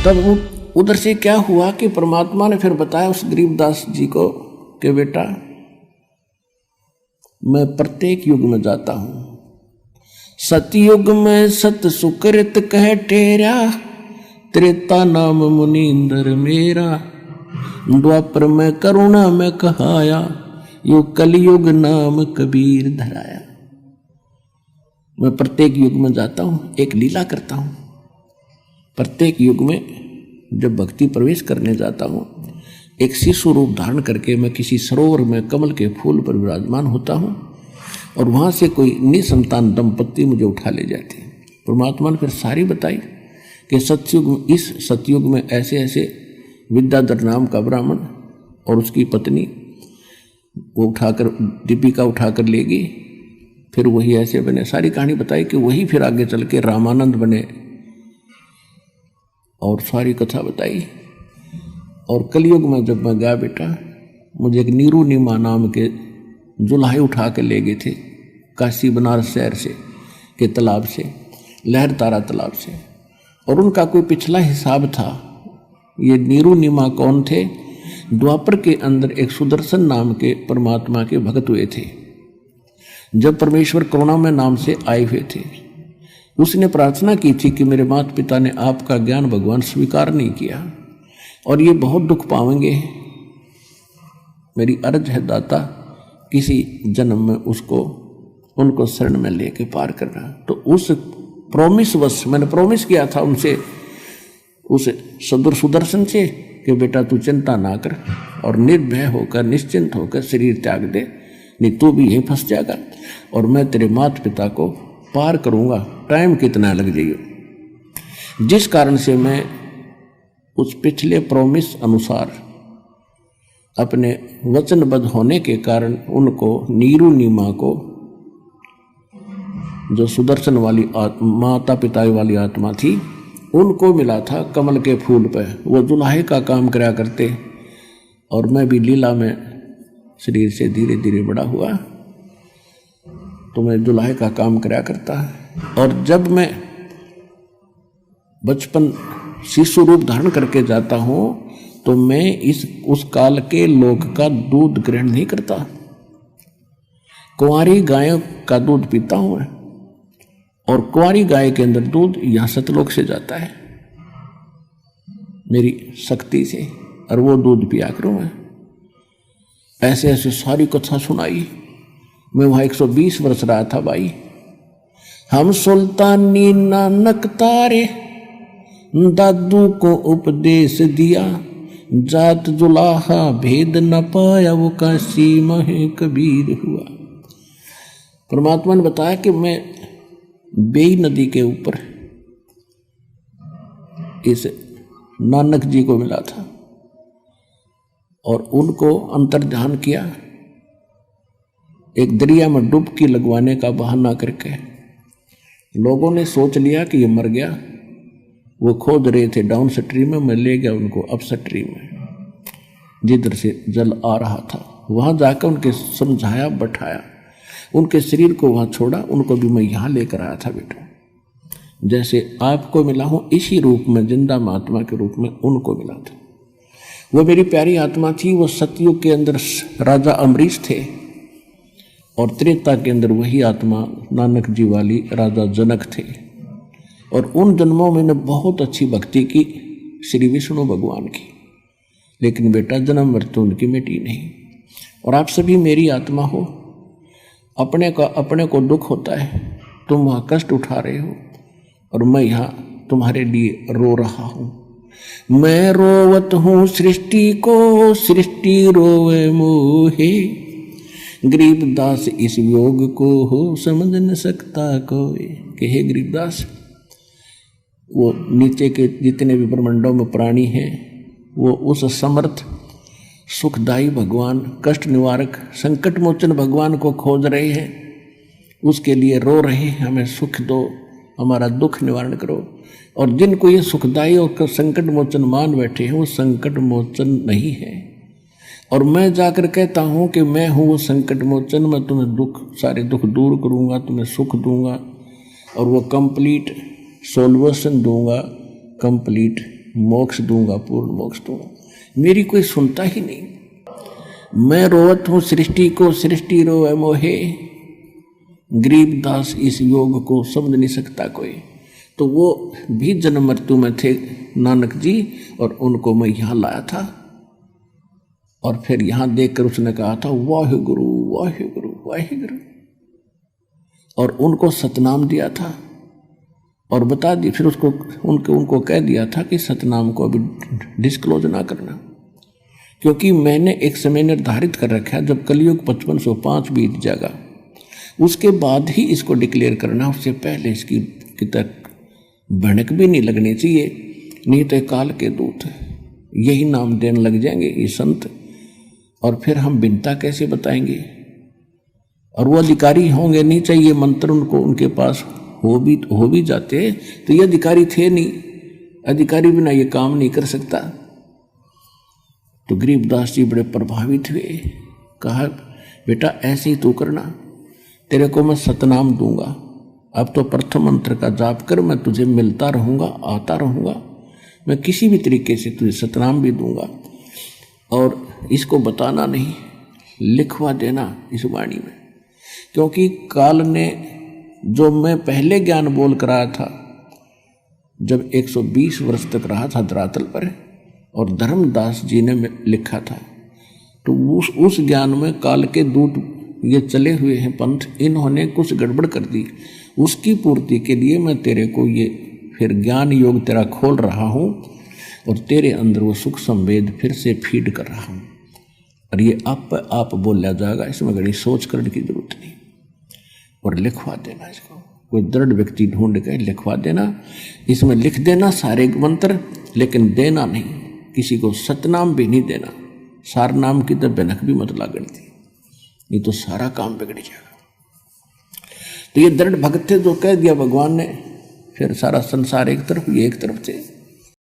तब उधर से क्या हुआ कि परमात्मा ने फिर बताया उस गरीबदास जी को कि बेटा मैं प्रत्येक युग में जाता हूं। सतयुग में सत सुकृत कह टेरा, त्रेता नाम मुनींद्र मेरा, द्वापर में करुणा में कहाया, यो कलयुग नाम कबीर धराया। मैं प्रत्येक युग में जाता हूं, एक लीला करता हूं। प्रत्येक युग में जब भक्ति प्रवेश करने जाता हूं, एक शिशु रूप धारण करके मैं किसी सरोवर में कमल के फूल पर विराजमान होता हूं और वहां से कोई निसंतान दंपत्ति मुझे उठा ले जाती है। परमात्मा ने फिर सारी बताई कि इस सतयुग में ऐसे ऐसे विद्याधर नाम का ब्राह्मण और उसकी पत्नी वो उठाकर दीपिका उठाकर ले गई। फिर वही ऐसे बने, सारी कहानी बताई कि वही फिर आगे चल के रामानंद बने और सारी कथा बताई। और कलयुग में जब मैं गया बेटा, मुझे एक नीरू नीमा नाम के जुल्हे उठा के ले गए थे काशी बनारस शहर से के तालाब से, लहर तारा तालाब से। और उनका कोई पिछला हिसाब था। ये नीरू नीमा कौन थे? द्वापर के अंदर एक सुदर्शन नाम के परमात्मा के भक्त हुए थे। जब परमेश्वर करुणामय नाम से आए हुए थे, उसने प्रार्थना की थी कि मेरे माता पिता ने आपका ज्ञान भगवान स्वीकार नहीं किया और ये बहुत दुख पाएंगे। मेरी अर्ज है दाता, किसी जन्म में उनको शरण में लेके पार करना। तो उस प्रॉमिस वश मैंने प्रॉमिस किया था उनसे, उस सुदर्शन से कि बेटा तू चिंता ना कर और निर्भय होकर निश्चिंत होकर शरीर त्याग दे, नहीं तू भी यहीं फंस जाएगा और मैं तेरे माता पिता को पार करूंगा, टाइम कितना लग जाइए। जिस कारण से मैं उस पिछले प्रॉमिस अनुसार अपने वचनबद्ध होने के कारण उनको नीरू नीमा को, जो सुदर्शन वाली माता पिता वाली आत्मा थी, उनको मिला था कमल के फूल पे। वो दुल्हे का काम करा करते और मैं भी लीला में शरीर से धीरे धीरे बड़ा हुआ तो मैं दुल्हे का काम करा करता। और जब मैं बचपन शिशु रूप धारण करके जाता हूं तो मैं उस काल के लोक का दूध ग्रहण नहीं करता। कुंवारी गायों का दूध पीता हूं मैं और कुंवारी गाय के अंदर दूध यहां सतलोक से जाता है मेरी शक्ति से, और वो दूध पिया करूं मैं। ऐसे ऐसे सारी कथा सुनाई। मैं वहां 120 वर्ष रहा था भाई। हम सुल्तानी नानक तारे, दादू को उपदेश दिया, जात जुलाहा भेद न पाया, वो काशी महे कबीर हुआ। परमात्मा ने बताया कि मैं बेई नदी के ऊपर इस नानक जी को मिला था और उनको अंतर्ध्यान किया, एक दरिया में डुबकी लगवाने का बहाना करके। लोगों ने सोच लिया कि ये मर गया। वो खोद रहे थे डाउन स्ट्रीम में, मैं ले गया उनको अप स्ट्रीम में जिधर से जल आ रहा था। वहां जाकर उनके समझाया, बैठाया, उनके शरीर को वहां छोड़ा। उनको भी मैं यहां लेकर आया था बेटा, जैसे आपको मिला हूं इसी रूप में, जिंदा महात्मा के रूप में उनको मिला था। वो मेरी प्यारी आत्मा थी। वो सतयुग के अंदर राजा अमरीश थे और त्रेता के अंदर वही आत्मा नानक जी वाली राजा जनक थे। और उन जन्मों में मैंने बहुत अच्छी भक्ति की श्री विष्णु भगवान की, लेकिन बेटा जन्म मृत्यु उनकी मिटी नहीं। और आप सभी मेरी आत्मा हो, अपने को दुख होता है, तुम वहाँ कष्ट उठा रहे हो और मैं यहाँ तुम्हारे लिए रो रहा हूँ। मैं रोवत हूँ सृष्टि को, सृष्टि रोवे मोहे, गरीबदास इस योग को हो समझ न सकता कोई। कि हे गरीबदास, वो नीचे के जितने भी ब्रह्मांडों में प्राणी हैं, वो उस समर्थ सुखदायी भगवान, कष्ट निवारक, संकट मोचन भगवान को खोज रहे हैं, उसके लिए रो रहे हैं, हमें सुख दो, हमारा दुख निवारण करो। और जिनको ये सुखदायी और संकट मोचन मान बैठे हैं, वो संकट मोचन नहीं है। और मैं जाकर कहता हूँ कि मैं हूँ वो संकट मोचन, मैं तुम्हें सारे दुख दूर करूँगा, तुम्हें सुख दूंगा और वो कंप्लीट सॉल्यूशन दूंगा, कंप्लीट मोक्ष दूंगा, पूर्ण मोक्ष दूंगा। मेरी कोई सुनता ही नहीं। मैं रोवत हूँ सृष्टि को, सृष्टि रोवे मोहे, गरीबदास इस योग को समझ नहीं सकता कोई। तो वो भी जन्म मृत्यु में थे नानक जी, और उनको मैं यहाँ लाया था, और फिर यहाँ देखकर उसने कहा था वाहिगुरु वाहिगुरु वाहिगुरु, और उनको सतनाम दिया था और बता दी। फिर उसको उनको कह दिया था कि सतनाम को अभी डिस्क्लोज ना करना, क्योंकि मैंने एक समय निर्धारित कर रखा है, जब कलयुग 5505 बीत जाएगा उसके बाद ही इसको डिक्लेयर करना, उससे पहले इसकी तक भनक भी नहीं लगनी चाहिए, नहीं तो काल के दूत यही नाम देने लग जाएंगे ये संत, और फिर हम बिनता कैसे बताएंगे। और वो अधिकारी होंगे नहीं, चाहिए मंत्र उनको उनके पास हो भी जाते तो ये अधिकारी थे नहीं, अधिकारी बिना ये काम नहीं कर सकता। तो गरीबदास जी बड़े प्रभावित हुए, कहा बेटा ऐसे ही तू करना, तेरे को मैं सतनाम दूंगा, अब तो प्रथम मंत्र का जाप कर, मैं तुझे मिलता रहूंगा, आता रहूंगा, मैं किसी भी तरीके से तुझे सतनाम भी दूंगा, और इसको बताना नहीं, लिखवा देना इस वाणी में। क्योंकि काल ने जो मैं पहले ज्ञान बोल कर आया था, जब 120 वर्ष तक रहा था धरातल पर, और धर्मदास जी ने लिखा था, तो उस ज्ञान में काल के दूत ये चले हुए हैं पंथ, इन्होंने कुछ गड़बड़ कर दी, उसकी पूर्ति के लिए मैं तेरे को ये फिर ज्ञान योग तेरा खोल रहा हूँ, और तेरे अंदर वो सुख संवेद फिर से फीड कर रहा हूँ, और ये आप बोला जाएगा, इसमें बड़ी सोच करने की जरूरत नहीं। और लिखवा देना इसको, कोई दृढ़ व्यक्ति ढूंढ के लिखवा देना, इसमें लिख देना सारे मंत्र, लेकिन देना नहीं, किसी को सतनाम भी नहीं देना, सार नाम की तो बनक भी मत लागण थी, नहीं तो सारा काम बिगड़ जाएगा। तो ये दृढ़ भक्त थे, जो कह दिया भगवान ने, फिर सारा संसार एक तरफ, ये एक तरफ थे।